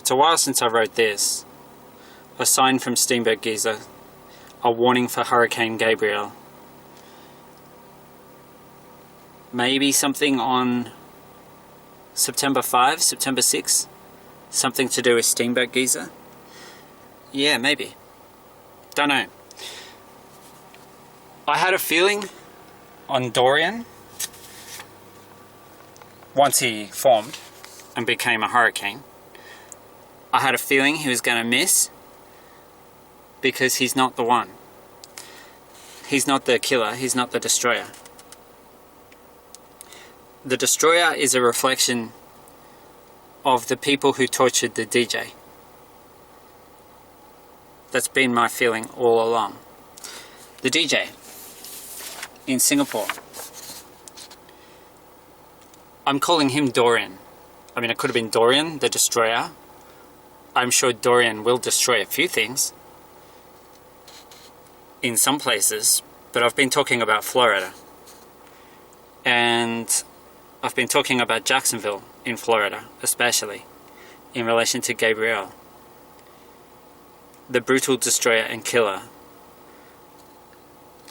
It's a while since I wrote this. A sign from Steamboat Geezer. A warning for Hurricane Gabriel. Maybe something on September 5, September 6. Something to do with Steamboat Geezer. Yeah, maybe. Don't know. I had a feeling on Dorian, once he formed and became a hurricane, I had a feeling he was going to miss because he's not the one. He's not the killer, he's not the destroyer. The destroyer is a reflection of the people who tortured the DJ. That's been my feeling all along. The DJ in Singapore. I'm calling him Dorian. I mean, it could have been Dorian, the destroyer. I'm sure Dorian will destroy a few things in some places, but I've been talking about Florida. And I've been talking about Jacksonville in Florida, especially in relation to Gabriel, the brutal destroyer and killer.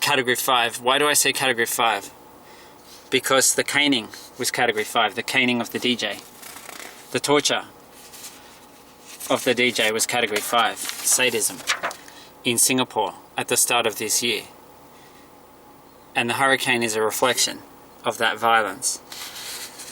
Category 5. Why do I say Category 5? Because the caning was Category 5, the caning of the DJ. The torture of the DJ was Category 5, sadism, in Singapore at the start of this year. And the hurricane is a reflection of that violence,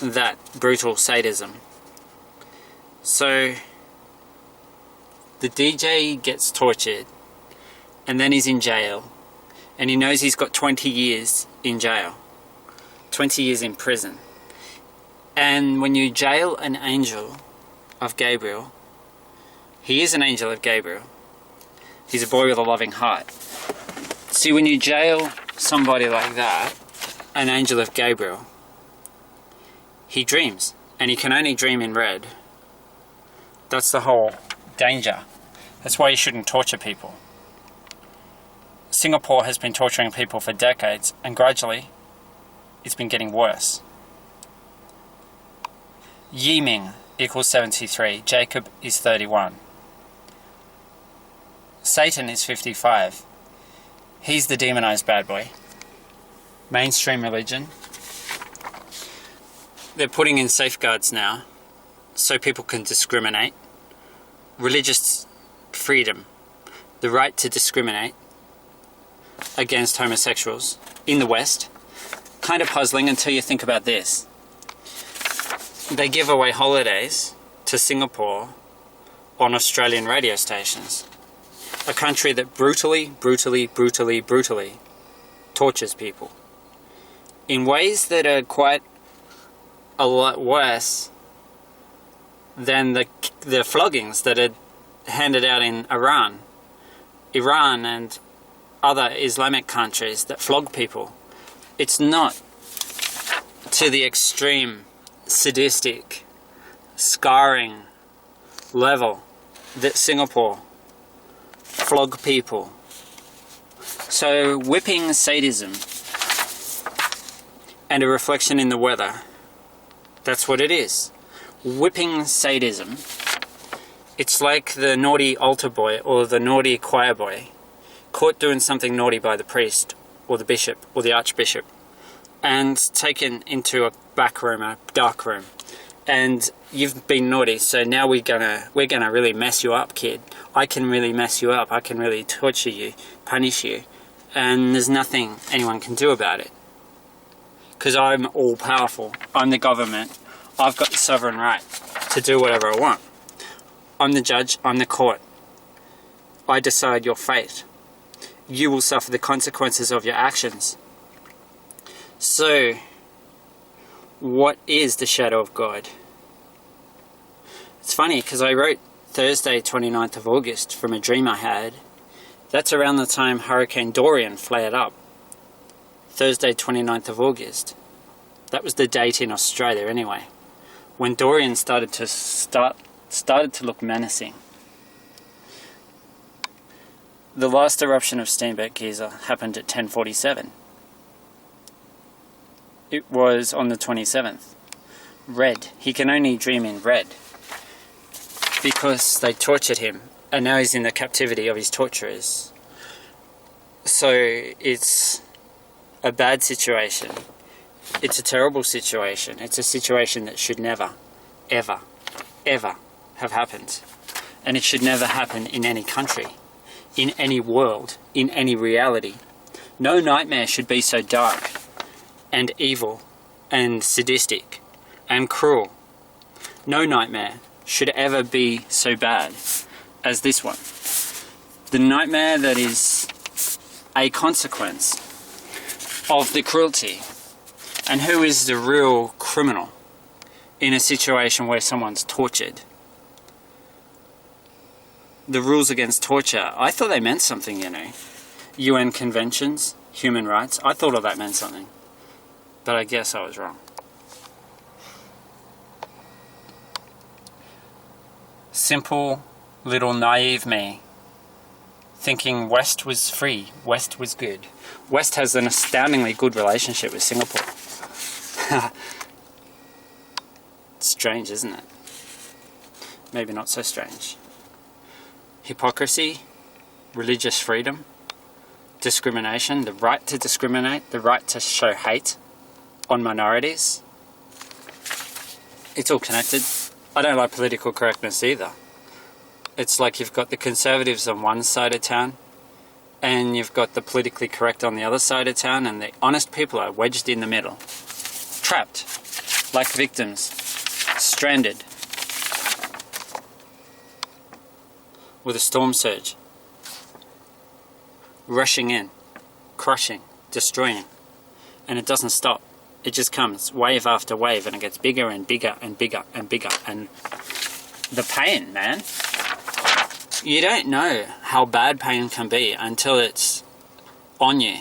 that brutal sadism. So the DJ gets tortured and then he's in jail, and he knows he's got 20 years in jail, 20 years in prison. And when you jail an angel of Gabriel, he is an angel of Gabriel. He's a boy with a loving heart. See, when you jail somebody like that, an angel of Gabriel, he dreams, and he can only dream in red. That's the whole danger. That's why you shouldn't torture people. Singapore has been torturing people for decades, and gradually it's been getting worse. Yiming equals 73. Jacob is 31. Satan is 55. He's the demonized bad boy. Mainstream religion. They're putting in safeguards now so people can discriminate. Religious freedom. The right to discriminate against homosexuals in the West. Kind of puzzling until you think about this. They give away holidays to Singapore on Australian radio stations. A country that brutally tortures people in ways that are quite a lot worse than the floggings that are handed out in Iran and other Islamic countries that flog people. It's not to the extreme sadistic, scarring level that Singapore flog people. So whipping sadism and a reflection in the weather, that's what it is. Whipping sadism. It's like the naughty altar boy or the naughty choir boy caught doing something naughty by the priest or the bishop or the archbishop and taken into a back room, a dark room, and you've been naughty, so now we're gonna really mess you up, kid. I can really mess you up. I can really torture you, punish you, and there's nothing anyone can do about it because I'm all powerful. I'm the government. I've got the sovereign right to do whatever I want. I'm the judge. I'm the court. I decide your fate. You will suffer the consequences of your actions. So, what is the shadow of God? It's funny because I wrote Thursday 29th of August from a dream I had. That's around the time Hurricane Dorian flared up. Thursday 29th of August. That was the date in Australia anyway, when Dorian started to look menacing. The last eruption of Steamboat Geezer happened at 10:47. It was on the 27th. Red. He can only dream in red. because they tortured him, and now he's in the captivity of his torturers. So it's a bad situation. It's a terrible situation. It's a situation that should never, ever, ever have happened. And it should never happen in any country, in any world, in any reality. No nightmare should be so dark and evil and sadistic and cruel. No nightmare should ever be so bad as this one. The nightmare that is a consequence of the cruelty. And who is the real criminal in a situation where someone's tortured? The rules against torture, I thought they meant something, you know. UN conventions, human rights, I thought all that meant something. But I guess I was wrong. Simple, little naive me, thinking West was free, West was good. West has an astoundingly good relationship with Singapore. Strange, isn't it? Maybe not so strange. Hypocrisy, religious freedom, discrimination, the right to discriminate, the right to show hate on minorities. It's all connected. I don't like political correctness either. It's like you've got the conservatives on one side of town and you've got the politically correct on the other side of town, and the honest people are wedged in the middle. Trapped, like victims, stranded, with a storm surge, rushing in, crushing, destroying, and it doesn't stop. It just comes wave after wave, and it gets bigger and bigger and bigger and bigger, and the pain, man. You don't know how bad pain can be until it's on you,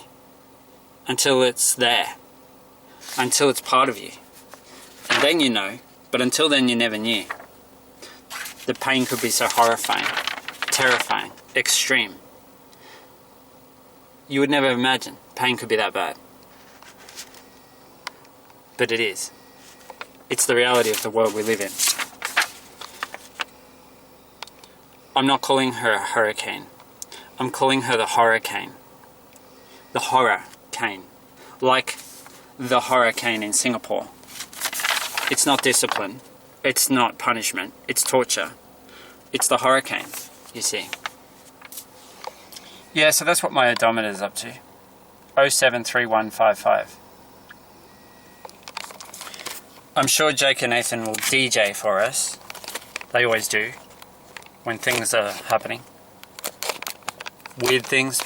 until it's there, until it's part of you. And then you know, but until then you never knew. The pain could be so horrifying, terrifying, extreme. You would never imagine pain could be that bad. But it is. It's the reality of the world we live in. I'm not calling her a hurricane. I'm calling her the horror-cane. The horror-cane. Like the hurricane in Singapore. It's not discipline. It's not punishment. It's torture. It's the hurricane, you see. Yeah, so that's what my odometer is up to. 073155. I'm sure Jake and Nathan will DJ for us. They always do. When things are happening. Weird things.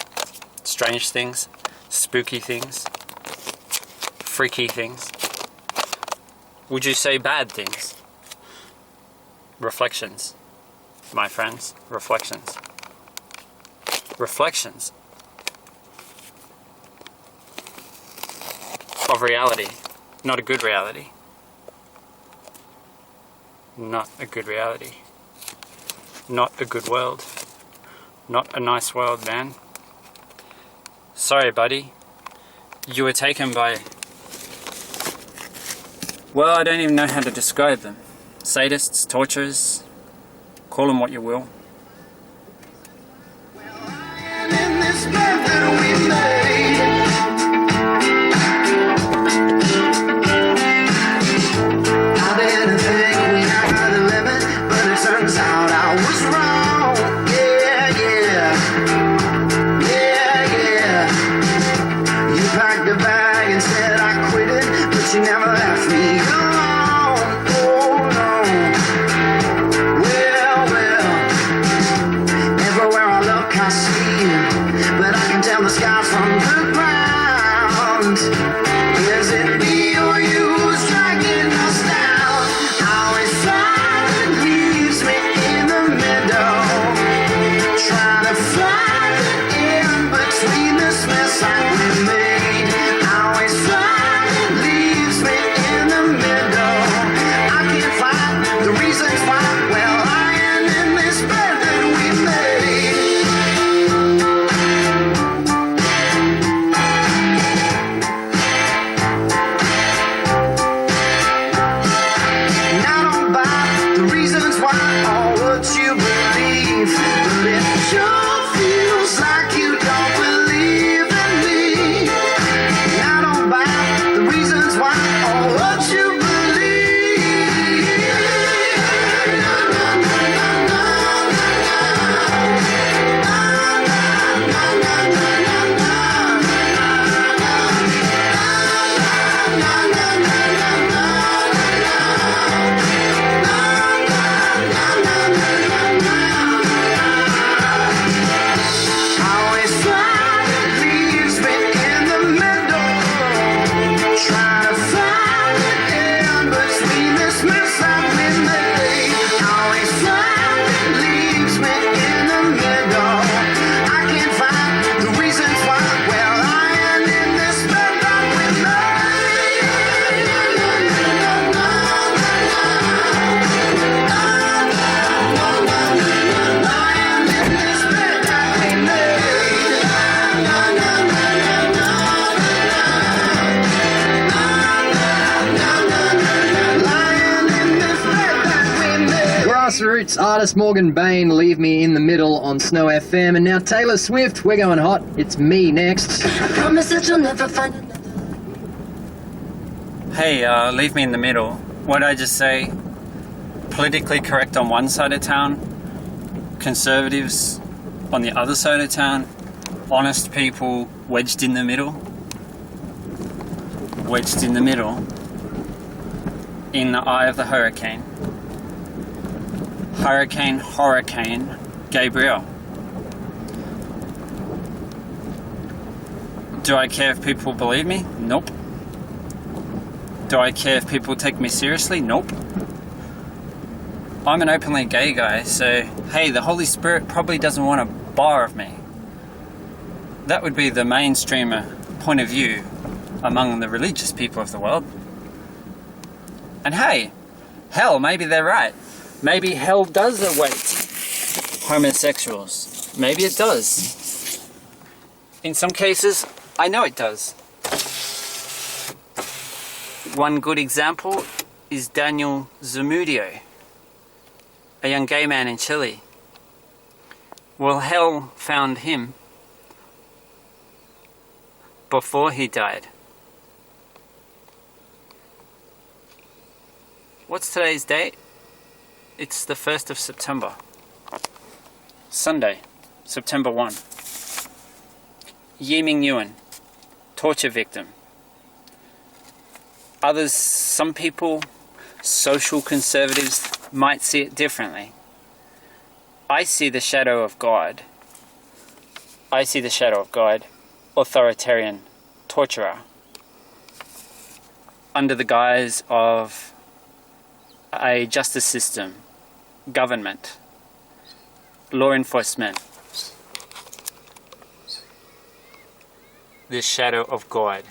Strange things. Spooky things. Freaky things. Would you say bad things? Reflections. My friends. Reflections. Reflections. Of reality. Not a good reality. Not a good reality. Not a good world. Not a nice world, man. Sorry, buddy. You were taken by... Well, I don't even know how to describe them. Sadists, torturers, call them what you will. She never left me alone, oh no. Well, everywhere I look I see you, but I can tell the skies from reasons why or what you believe, but it sure feels like you don't believe in me. And I don't buy the reasons why or what you believe. Grassroots artist Morgan Bain, Leave Me in the Middle on Snow FM. And now Taylor Swift, we're going hot. It's me next. Promise that you'll never find another. Hey, leave me in the middle. What'd I just say? Politically correct on one side of town, conservatives on the other side of town, honest people wedged in the middle. Wedged in the middle. In the eye of the hurricane. Hurricane Gabriel. Do I care if people believe me? Nope. Do I care if people take me seriously? Nope. I'm an openly gay guy, so hey, the Holy Spirit probably doesn't want a bar of me. That would be the mainstream point of view among the religious people of the world. And hey, hell, maybe they're right. Maybe hell does await homosexuals. Maybe it does. In some cases, I know it does. One good example is Daniel Zamudio, a young gay man in Chile. Well, hell found him before he died. What's today's date? It's the 1st of September. Sunday, September 1. Yi Ming Nguyen, torture victim. Others, some people, social conservatives, might see it differently. I see the shadow of God. I see the shadow of God, authoritarian torturer, under the guise of a justice system, government, law enforcement. The shadow of God.